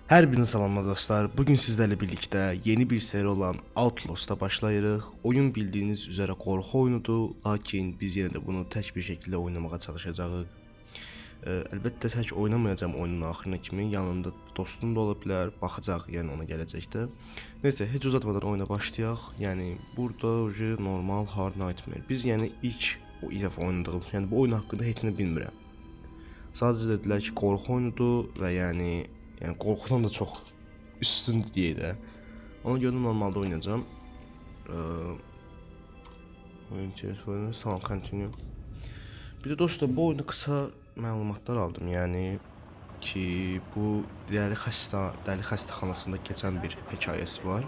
Hər birini salamlar dostlar. Bugün sizlərlə birlikdə yeni bir seri olan Outlast'da başlayırıq. Oyun bildiyiniz üzrə qorxu oyunudur, lakin biz yenə də bunu tək bir şəkildə oynamağa çalışacağıq. Əlbəttə tək oynamayacağam oyunun axırına kimi. Yanımda dostum da ola bilər, baxacaq, yəni ona gələcəkdə. Nəysə, heç uzatmadan oyuna başlayaq. Yəni burada oje normal Hard Nightmare. Biz yəni ilk dəfə oynadığımız, yəni bu oyun haqqında heç nə bilmirəm. Sadəcə dedilər ki, qorxu oyunudur və yəni qorxudan da çox üstündür deyə də. Ona görə normalda oynayacağam. Tamam, continue. Bir də dostlar, bu oyunda qısa məlumatlar aldım. Yəni ki, bu dəli xəstəxanasında keçən bir hekayəsi var.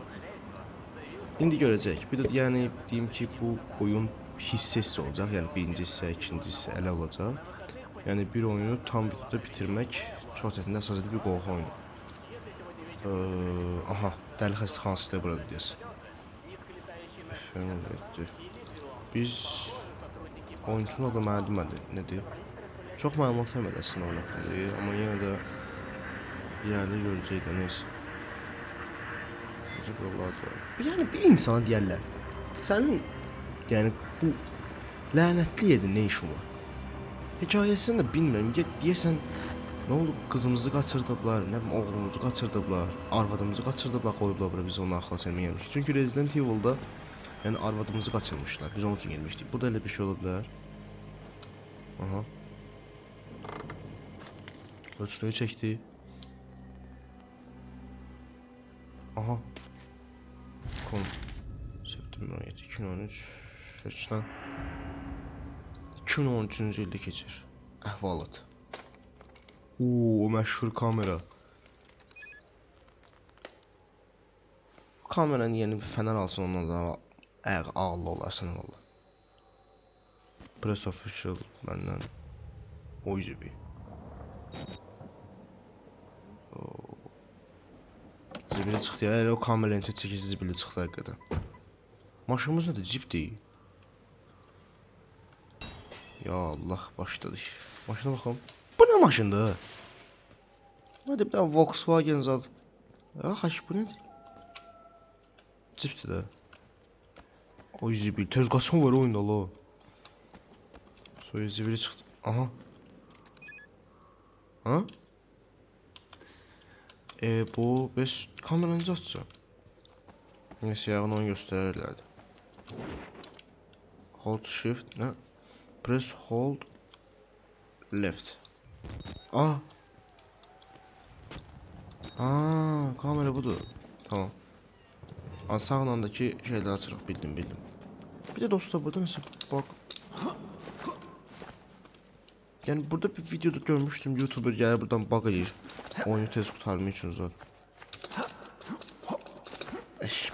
İndi görəcək. Bir də yəni deyim ki, bu oyun hissəsi olacaq. Yəni birinci hissə, ikinci hissə elə olacaq. Yəni bir oyunu tam videoda bitirmək çox çətindir, əsasən bir qorxu oyunu. Aha, dəli xəstəxanası da burada deyəsən. Biz oyuncunun adı mənə demədi, nədir? Çox məlumat vermədi əslində oyun haqqında, amma yenə də yerdə görəcək də, neysə. Yəni bir insana deyərlər, sənin yəni bu lənətli yerdə nə işin var? Hekayəsini də bilmirəm, deyəsən nə olub, qızımızı qaçırdıblar, nə bilim oğlumuzu qaçırdıblar, arvadımızı qaçırdıblar, qoyublar bura biz onu xilas etməyə gəlmişik. Çünki Resident Evil'da yəni arvadımızı qaçırmışlar, biz onun üçün gəlmişdik. Bu da elə bir şey ola bilər. Aha. Ölçülüyü çəkdi. Aha. September 17, 2013. Keçən 2013-cü ildə keçir. Əhvalat. O məşhur kamera. Kameranın yeni bir fənər alsın, ondan da ağlı olarsan valla. Press official məndən o yüzü. Zibili çıxdı ya, elə o kameranın çəkisi zibili çıxdı həqiqətən. Maşınımız nədir? Cipdir. Ya Allah, başladık. Maşına baxalım. Bu nə maşındır? Nədir, bir dənə Volkswagen zad. Ya xaş, bu nədir? Cipdir də. Oy zibil, tez qaçma var oyunda la. Soyu zibili çıxdı. Aha. Ha? Bu biz kameranızı açacaq. Neyse, yağın onu göstərirlərdi. Hold shift, nə? Press hold left. Ah. Aa, kamera budur. Tamam. Sağlandakı şeyləri açırıq, bildim. Bir də dostlar, burada nəsə bak. Yəni burada bir videoda görmüşdüm, YouTuber gəlir buradan bug edir. Oyunu tez qurtarmaq üçün zor.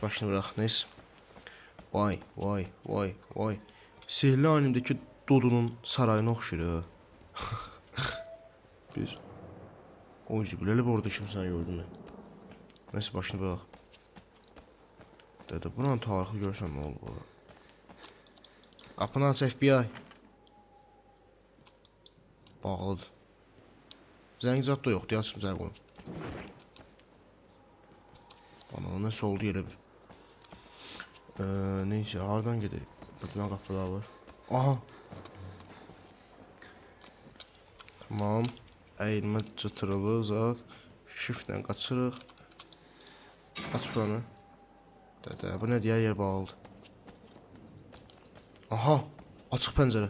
Başını bırax, neyse. Vay. Sihirli animdəki Dodunun sarayına oxşuyur. Biz. O yüzübüləli bu orada kimsən gördüm mən. Neyse, başını bırax. Dədə, buranın tarixi görsən nə olub ola? Qapını aç FBI. Bağlıdır. Zəngizat da yoxdur, yazsın zəng qoyun. Bana nəsə oldu yerə bir. Neyse, hardan gedək? Burada qapılar var. Aha. Tamam. Əyilmə çıtırılı zat. Shiftlə qaçırıq. Aç buranı. Dədə, bu nə deyər, yer bağlıdır. Aha. Açıq pəncərə.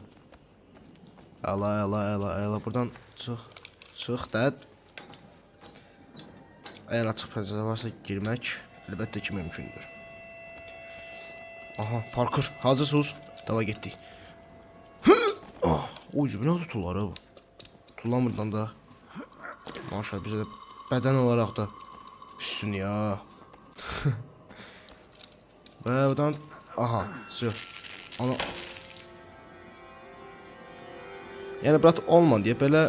Əla. Buradan çıx dəd. Əgər açıq pəncərə varsa girmək əlbəttə ki mümkündür. Aha, parkur. Hazırsınız? Dava getdik. Oy, bu nə tutulur ha bu? Tutulamırdan da. Maşallah, bizə də bədən olaraq da üstün ya. Və buradan, aha, sığ. Ana. Yəni brat olma deyə belə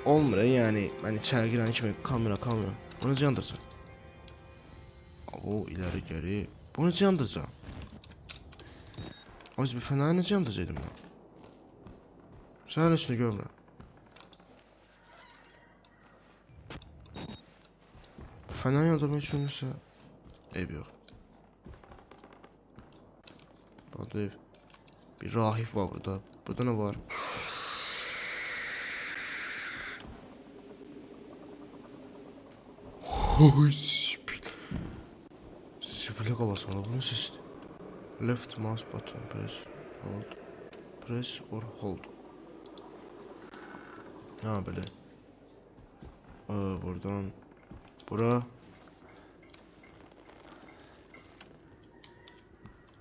olmur, yəni mən içəri girən kimi kamera. Bunu necə yandıracaq? O, iləri geri. Bunu necə yandıracaq? Biz bir fənayı necə yandıracaqdım mən? Sənin içini görmürəm. Fener yandırmaq üçün nəsə ev yox. Burada ev. Bir rahib var burada. Burada nə var? Oy, sipilə qalasana. Bu nə sesdir? Left mouse button press, hold, press or hold. Ne böyle? Buradan bura.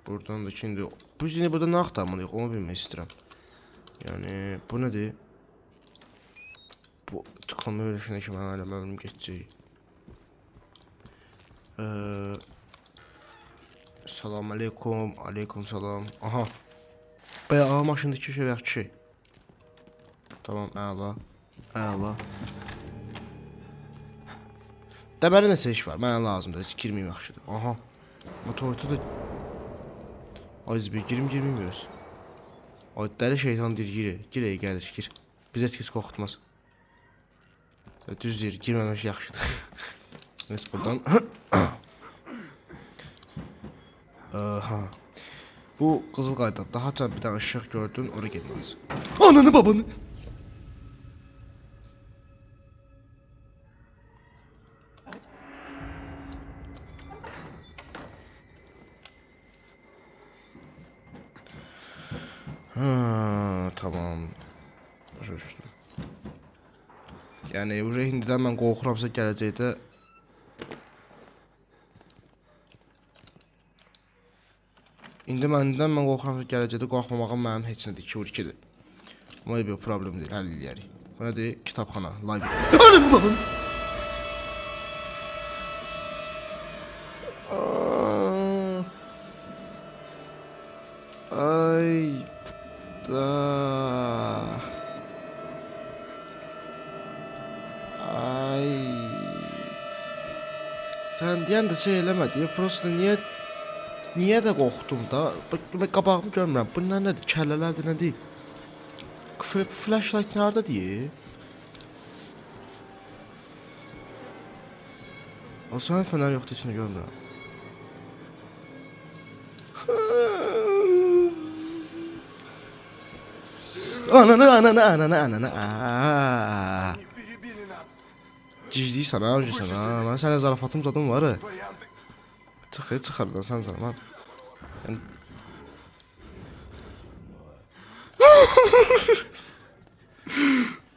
Buradan da şimdi biz yine burada ne axtarmalıyıq onu bilmək istəyirəm. Yəni bu nədir? Bu tıkanma öyrəşənə kimi hələ mənim geçəcək. Salam aleykum, aleykum salam. Aha. Bayağı maşındakı şey yaxşı şey. Tamam, əla. Əla. Deməli nəsə iş var. Mənə lazımdır. Heç girməyim yaxşıdır. Aha. Motorda da az bir girməyimiyoruz. O dəli şeytan deyir, gir, gəlir, gir. Biz heç kəs qorxutmaz. Düz deyir, girməmək yaxşıdır. Neyse buradan. Ha. Bu qızıl qayda daha can bir dənə ışıq gördün, ora getməz. Ananı babanı. Ha, tamam. Yəni indidən mən qorxuramsa gələcəkdə İndidən mən qorxuramsa gələcəkdə qorxmamağım mənim heç nədir, 2-2-dir. Amma bir problem deyil, həll eləyərik. Bu nədir? Kitabxana, library. Anam babamız. Ay da. Ay. Sən deyən də şey eləmədi, prosta niyə də qorxdum da? Qabağımı görmürəm. Bunlar nədir? Kəllələrdir, nədir? Flashlight nerede diye? O sana fener yoktu, içini görmürəm. Ananı. Cicliysən ha, öncəsən ha. Mən sənə zarafatım zadım var ha. Çıxar da sən zaman.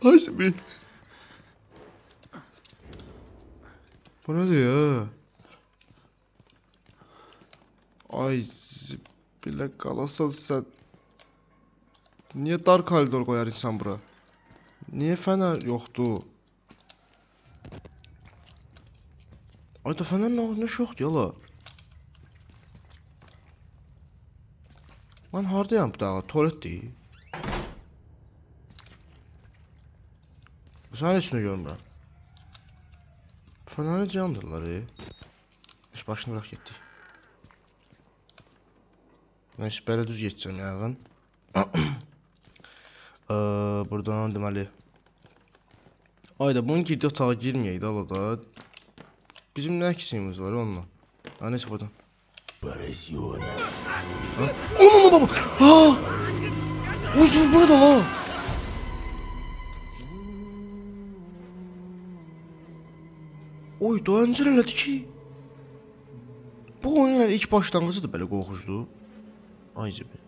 Ay Sibil. Bu ne diyor? Ay Sibil'e kalasan sen. Niye dar koridor koyar insan bura? Niye fener yoktu? Ay da fener ne yoktu yala? Lan hardayam bu da? Tuvalet değil. Sen içini görmürəm. Fənəri candırlar Heç başını bırak getdik. Neyse belə düz geçeceğim yağın. Buradan deməli. Ayda bunun girdi otağa girməyəydi alada. Bizim nə eksiyimiz var onunla. Ha neyse buradan. Onu baba. Ha! Vursun burada la. Oy doyancır elədi ki. Bu oyunun ilk başlanğıcıdır belə qorxucdu. Aycı bir.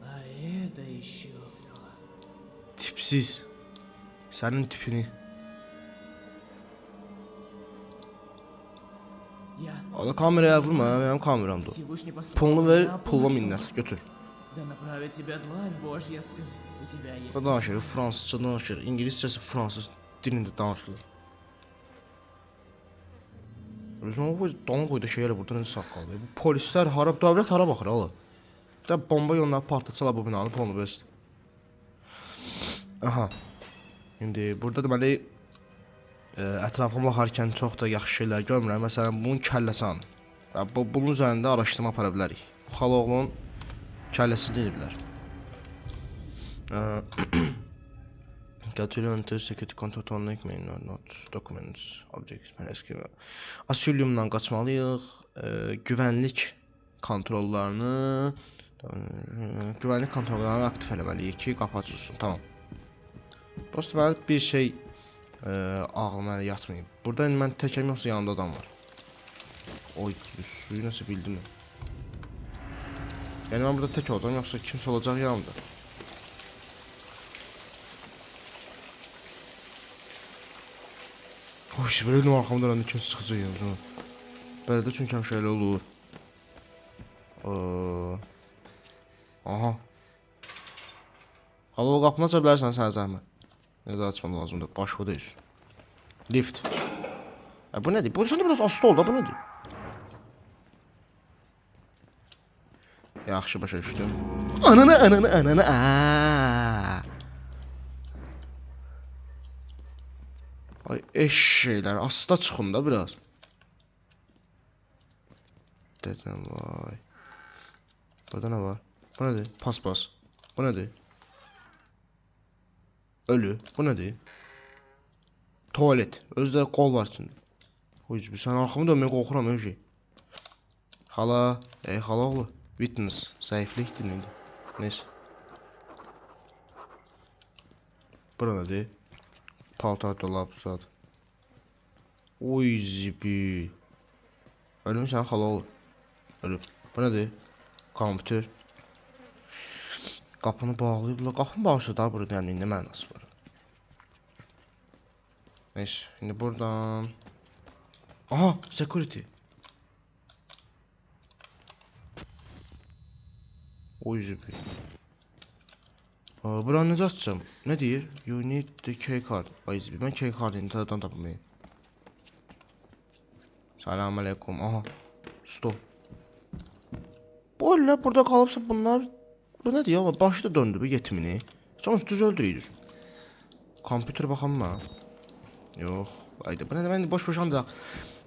Tipsiz. Sənin tipini. Ala kameraya vurma, mənim kameramdır. Pulunu ver, pulla minnət, götür. Danışır, fransızca danışır, İngilizcəsi fransız dilində danışılır. Özümə bu donu qoyda şeylə burada necə saqqaldı. Bu polislər hara, dövlət hara baxır ala. Da bomba yoluna partlatsalar bu binanı pulunu versin. Aha. İndi burada deməli ətrafıma baxarkən çox da yaxşı şeylər görmürəm. Məsələn, bunun kəlləsi hanı? Bunun üzərində araşdırma apara bilərik. Bu xaloğlunun kəlləsi deyiblər. That will enter security control connect main or not documents objects SQL. Asylumdan qaçmalıyıq. Güvənlik kontrollarını aktiv eləməliyik ki, qapı açılsın. Tamam. Prosta mən bir şey ağlıma yatmayıb. Burada mən təkəm yoxsa yanımda adam var. Oy, suyu nəsə bildim mən. Yəni mən burada tək olacağım yoxsa kimsə olacaq yanımda. Oy, belə dedim arxamda dönəndə kimsə çıxacaq yanımda. Belə də çünki həmişə elə olur. Aha. Xalo, qapını aça bilərsən sənə zəhmət. Nə də açmam lazımdır, başqa deyil. Lift. Bu nədir? Bu səndə biraz asılı oldu, bu nədir? Yaxşı, başa düşdüm. Ananı. Ay, eşşeylər, asıda çıxın da biraz. Dedim, vay. Burada nə var? Bu nədir? Paspas. Bu nədir? Ölü. Bu nədir? Tuvalet. Özdə qol var içində. Uyucu, sən arxamı dönməyə qorxuram, öyle şey. Xala. Xala oğlu. Witness. Zəiflikdir, neydi? Neyse. Bura nədir? Paltar dolab zat. Oy zibi. Ölüm sən xala oğlu. Ölüm. Bu nədir? Kompüter. Qapını bağlayıblar. Qapını bağlasa da burada yəni nə mənası var? Neyse. Şimdi buradan. Aha, security. Oy zibi. Buranı necə açacağım? Nə deyir? You need the key card. Ay zibi. Mən key card internetdən tapmayayım. Salam aleykum. Aha. Stop. Bu elə burada qalıbsa bunlar. Bu nədir ya? Başı da döndü bu yetimini. Sonra düz öldürüyür. Kompüter baxam mı? Yox. Ayda bu nədir? Mən boş-boş ancaq.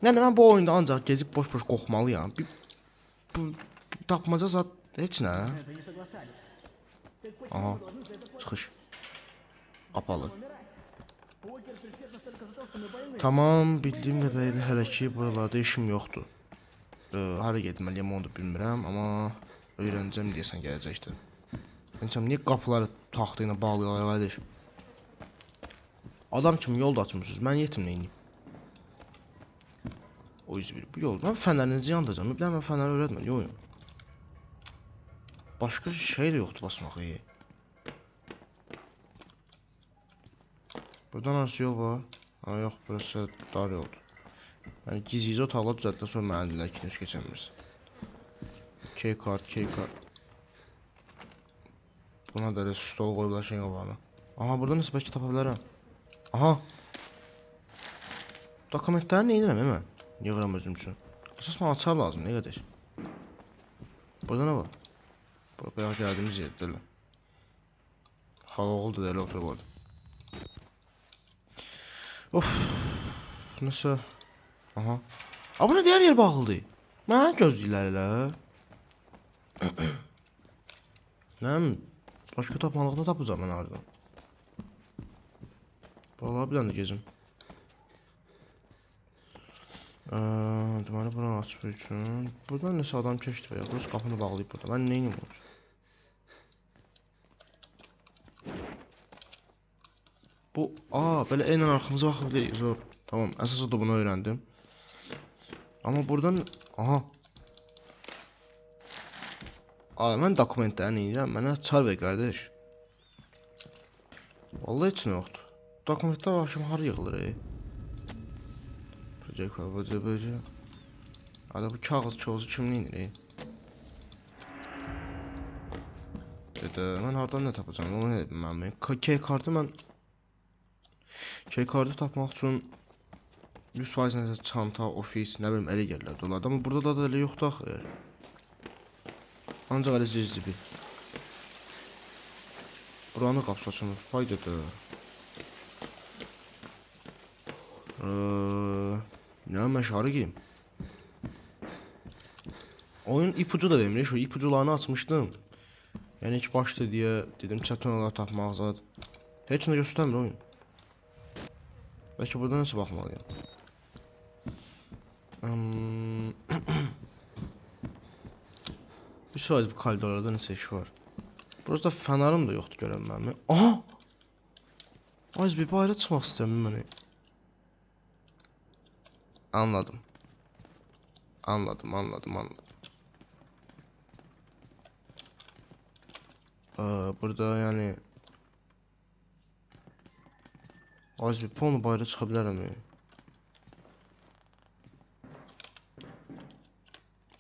Yəni mən bu oyunda ancaq gezib boş-boş qoxmalıyam. Bu tapmaca zat heç nə. Aha. Çıxış. Qapalı. Tamam, bildiyim qədərilə hələ ki buralarda işim yoxdur. Hara getməliyəm onu da bilmirəm, amma öyrənəcəm deyəsən gələcəkdir. Bilmirəm, niyə qapıları taxta ilə bağlayırlar qardaş? Adam kimi yol da açmırsınız, mən yetim neyim? O yüzden bu yol. Ben fənərinizi yandıracağım. Bir mən fənəri öyrətməm. Yox. Başqa şey də yoxdur basmaq iyi. Buradan nasıl yol var? Ha yox, burası dar yoldur. Yəni gizli otaqla düzəltdən sonra mənə dedilər ki, heç keçəmirsən. Key card. Buna da stol qoyublar şey qabağına. Aha, burada nəsə bəlkə tapa bilərəm. Aha. Dokumentləri nə edirəm mən? Yığıram özüm üçün. Əsas mənə açar lazım, nə qədər? Burada nə var? Buraya gəldiyimiz yerdir. Xala oğul da elə oturub orada. Of. Nəsə. Aha. A, bu nə deyər yer bağlıdır? Mənə gözləyirlər elə. Nəm? Başqa tapmalığını tapacağım mən aradan. Vallahi bir dənə gezim. Deməli buranı açmaq üçün. Buradan nəsə adam keçdi və ya. Burası qapını bağlayıb burada. Mən neyim olacaq? Bu, belə eynən arxamıza baxıb deyirik. Zor. Tamam, əsas da bunu öyrəndim. Amma buradan, aha. Mən dokumentləri neyirəm? Mənə çar ver, qardaş. Vallahi heç nə yoxdur. Dokumentlər başım hara yığılır, Böcək. Ada bu kağız kimin inir, Dedə, mən hardan nə tapacağım? Onu nə bilməm. Key kartı mən... Key kartı tapmaq üçün 100% nəsə çanta, ofis, nə bilim, elə gəlirlər dolardı. Amma burada da elə yoxdur axı. Ancaq elə zirzibi. Buranı qapısı açılır. Faydadır. Nə mən şarı geyim. Oyun ipucu da vermir. Şu ipucularını açmışdım. Yəni ilk başda deyə dedim çətin olaraq tapmaq zad. Heç nə göstərmir oyun. Bəlkə burada nəsə baxmalıyam. Bir sadəcə bir koridorlarda nəsə iş var. Burada fənarım da yoxdur görən mənim. Aha! Az bir bayıra çıxmaq istəyirəm mənə. Anladım. Anladım. Burada yəni az bir ponu bayıra çıxa bilərəm.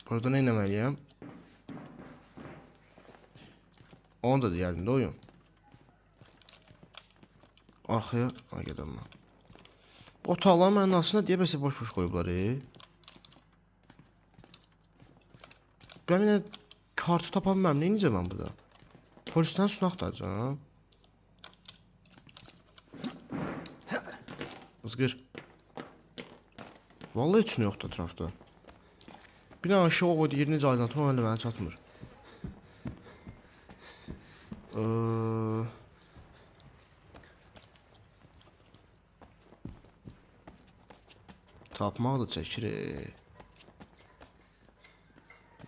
Burada nə etməliyəm? Onu da deyərdim də oyun. Arxaya gedəm mən. Bu otaqların mənim aslında deyə bəsə boş qoyublar. Ben yine kartı tapamam. Ne ineceğim ben burada? Polisten su aktaracağım. Izgır. Vallahi heç nə yoxdur ətrafda. Bir dənə aşağı o yerini aydınlatma öyle mənə çatmır. Tapmaq da çəkir.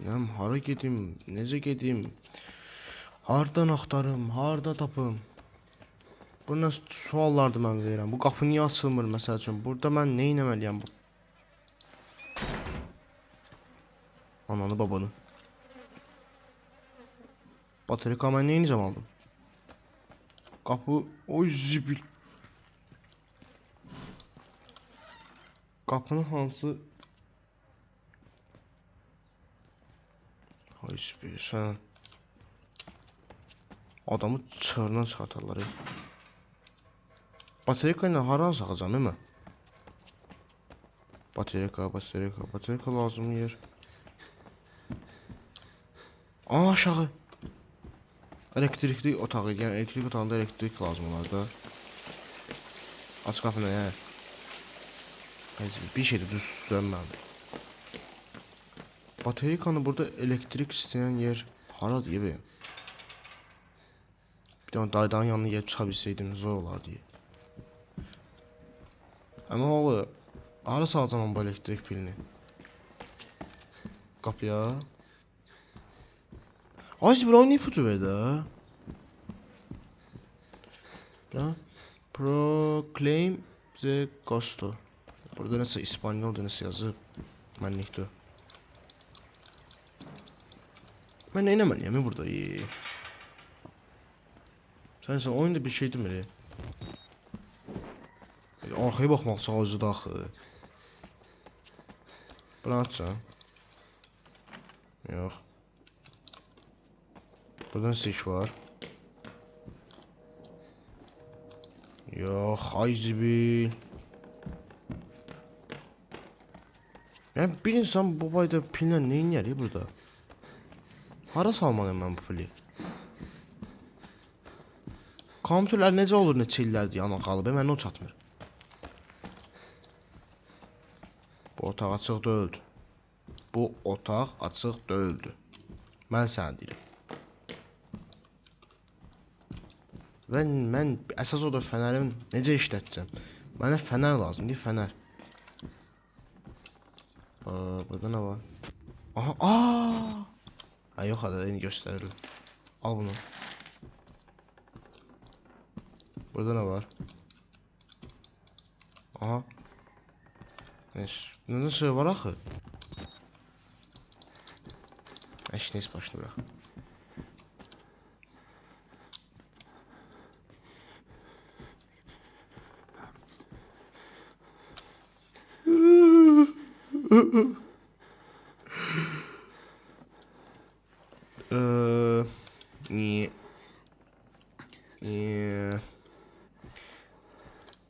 Nəm, hara gedim, necə gedim? Hardan axtarım, harda tapım? Bu nə suallardır mən verirəm. Bu qapı niyə açılmır məsəl üçün? Burada mən nə etməliyəm bu? Ananı babanı. Batarika mən nə edəcəm aldım? Qapı, oy zibil. Qapının hansı? Ay zibil, sən. Adamı çığırından çıxartarlar. Batarika ilə hara saxacam, değil mi? Batarika lazım yer. Aa, aşağı. Elektrikli otağı, yəni elektrik otağında elektrik lazım olar da. Aç qapını, hə. Bir şey də düz düzəlmədi. Baterikanı burada elektrik istəyən yer haradır gibi? Bir dənə daydanın yanına gelib çıxa bilsəydim zor olardı. Amma oğlu, hara salacam bu elektrik pilini? Qapıya. Ay, bir oyun ipucu ver də. Proclaim the ghost. Burada nəsə İspanyolca nəsə yazıb. Mənlikdir. Mən nə etməliyəm burada? Sən oyunda bir şey demir. Arxaya baxmaq çox acıdı axı. Bunu açacam. Yox. Burada nəsə iş var. Yox, ay zibil. Yəni bir insan bu boyda pillə nə edir burada? Hara salmalıyım mən bu pili? Kompüterlər necə olur neçə illərdir yana qalıb, mənə o çatmır. Bu otaq açıq deyildi. Bu otaq açıq deyildi. Mən sənə deyirəm. Və mən əsas odur fənərim necə işlətəcəm? Mənə fənər lazımdır, fənər. Burada nə var? Aha, aaa! Ha, yox, hadi yeni göstərilir. Al bunu. Burada nə var? Aha. Neyse. Nə şey var axı? Neyse, başını bırak.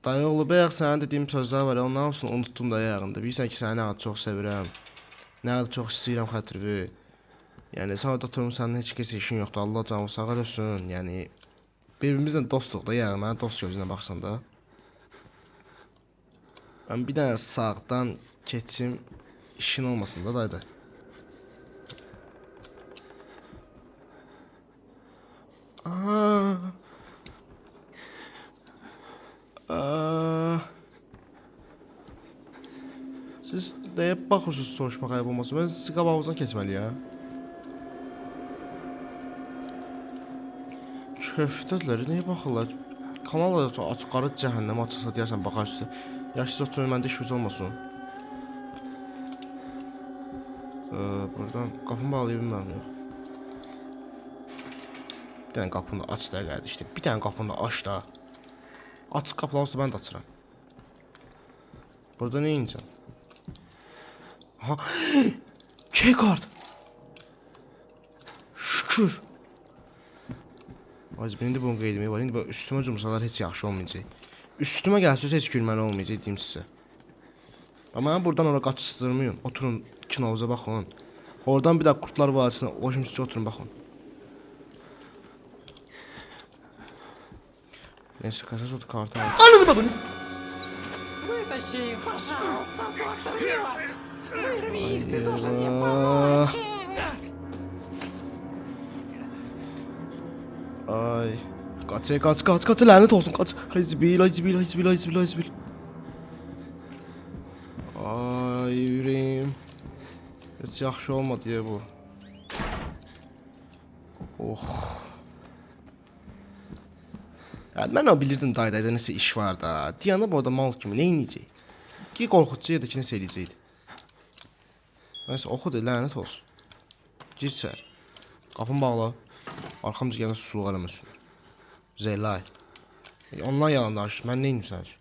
Dayıoğlu, bayaq sənə dediyim sözlər var ya, onun hamısını unutdum da yayağında. Bilirsən ki, səni nə qədər çox sevirəm. Nə qədər çox istəyirəm xətrini. Yəni, sən orada oturmuşsan, heç kəs işin yoxdur. Allah canı sağ eləsin. Yəni, birbirimizlə dostluq da, yəni, mənə dost gözünə baxsan da. Mən bir dənə sağdan keçim, işin olmasın da dayda. Siz nəyə baxırsınız soruşmaq ayıb olmasın? Mən sizi qabağınızdan keçməliyəm. Köftələr nəyə baxırlar? Kanal da açıq qarı cəhənnəmə açılsa deyərsən baxarsınız. Yaxşı oturun məndə işiniz olmasın. Buradan qapını bağlaya bilmərəm yox. Bir dənə qapını da aç da qardaş. Bir dənə qapını da aç da. Açıq qapılar olsa mən də açıram. Burada nə inəcəm? Aha. Keycard. Şükür. Aziz benim də bunun qeydimi var. İndi üstümə cümsalar heç yaxşı olmayacaq. Üstümə gəlsəz heç gülməli olmayacaq deyim sizə. Amma buradan ora qaçışdırmayın. Oturun kinovuza baxın. Oradan bir də Qurtlar Vadisi'ne qoşum sizə oturun baxın. Neyse kasas otu kartı alın. Ananı babanı! Вытащи их, пожалуйста, доктор Хёрд! Вырви их, ты должен мне помочь! Ay. Kaç lanet olsun kaç. Hizbil. Ay yüreğim. Heç yaxşı olmadı ya bu. Oh. Yani mən o bilirdim daydayda nəsə iş var da. Dayanıb orada mal kimi nə inəcək? Ki qorxucu ya da ki nəsə eləyəcəkdi. Nəysə oxu da lanet olsun. Gir içəri. Qapını bağla. Arxamca gələn susuluq eləməsin. Zeylay. Ondan yalan danışır. Mən neyim sən üçün?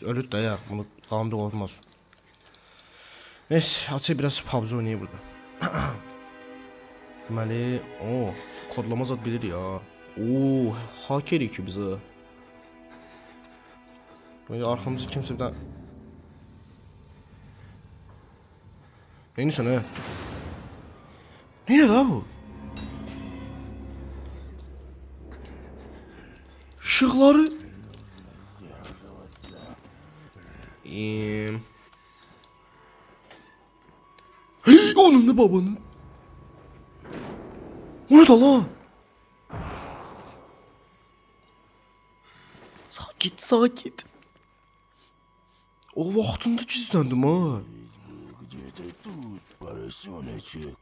Ölüd də ya. Bunu davamda qorxmaz. Neyse açıq biraz PUBG oynayır burada. Deməli, kodlama zat bilir ya. Hacker ki bizi. Böyle arkamızda kimse bir daha... Neyini sen he? Neyine daha bu? Işıkları... Onun da babanın. O ne da la? Sakit. O vaxtında gizləndim ha. Где-то тут, поросеночек.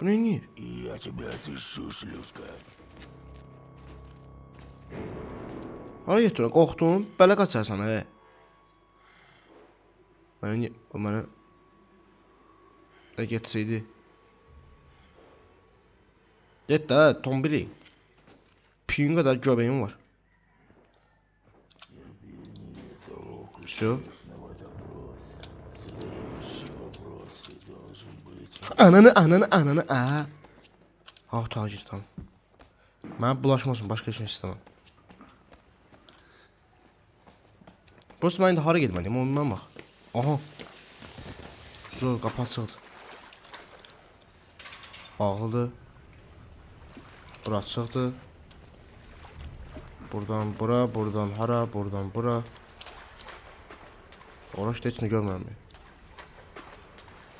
Bu ne? Я тебя отыщу, шлюшка. Hara getdin? Qorxdun? Belə qaçarsan he. Mənə getsəydi. Get də, tombili. Piyin qədər göbəyim var. Все. Ananı. Ah, tacir tamam. Mənə bulaşmasın, başqa şey istəməm. Burası mən indi hara getməliyim, ondan bax. Aha. Zor, qapı açıldı. Bağlıdır. Bura açıqdır. Buradan bura, buradan hara, buradan bura. Orası heç nə görmürəm.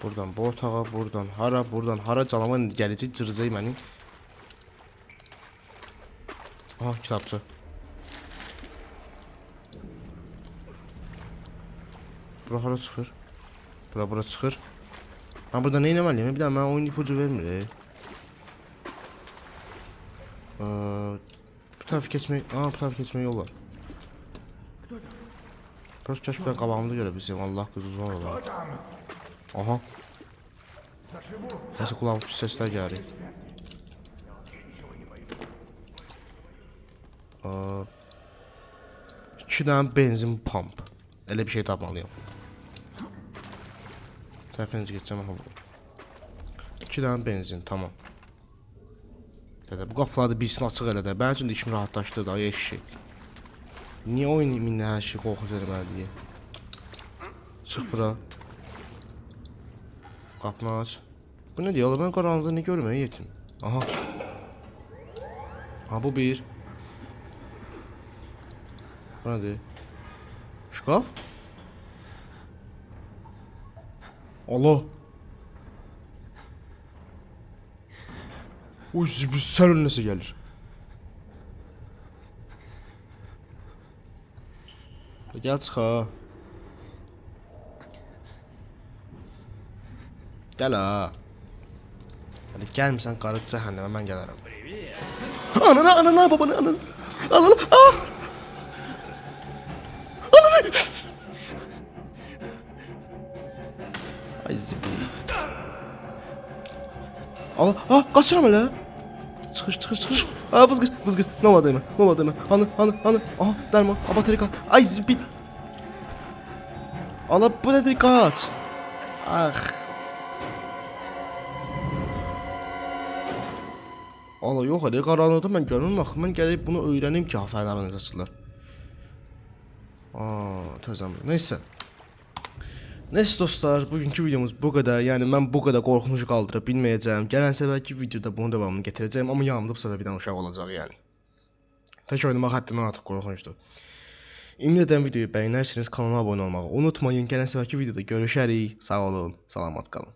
Buradan bu otağa, buradan hara canavar gələcək, cıracaq məni. Aha, kitabçı. Bura hara çıxır? Bura çıxır. Ben burada nə etməliyəm? Bir daha mənə oyun ipucu vermir. Bu tərəf keçmək yol var. Biraz kaş bir qabağımda görə bilsəm, Allah qızı zor olar. Aha. Nəsə qulağıma pis səslər gəlir. İki dənə benzin pump. Elə bir şey tapmalıyım. Tərəfinizə geçeceğim aha bu. 2 dənə benzin, tamam. Dədə, bu qapılarda birisini açıq elə də. Mənim üçün də işim rahatlaşdı da, eşşik. Niyə oyun minlə hər şey qorxuz eləməli deyə. Çıx bura. Qapını aç. Bu nə deyək? Ben qaranlıqda nə görməyə yetim? Aha. Ha, bu bir. Bu nədir? Şkaf? Allah. Uy, sən önünəsə gəlir. Gəl çıx ha. Gəl ha. Hadi gəlmirsən qarı cəhənnəmə mən gələrəm. Anana babanı anana. Anana. Ah! Anana. Ay zibi. Allah, qaçıram elə. Çıxış. Vızqır. Nə var demə. Anı. Aha, dərman, batarika. Ay zibi. Allah, bu nədir qaç? Ax. Allah, yox elə qaranlıqda mən görürəm axı. Mən gərək bunu öyrənim ki, fərqləri necə açılır. Təzəm. Nəysə dostlar, bugünkü videomuz bu qədər. Yəni mən bu qədər qorxunucu qaldıra bilməyəcəm. Gələn səfərki videoda bunun davamını gətirəcəm, amma yanımda bu səfər bir dənə uşaq olacaq yəni. Tək oynamaq həddindən artıq qorxuncdur. Ümid edirəm videoyu bəyənərsiniz, kanala abunə olmağı unutmayın. Gələn səfərki videoda görüşərik. Sağ olun, salamat qalın.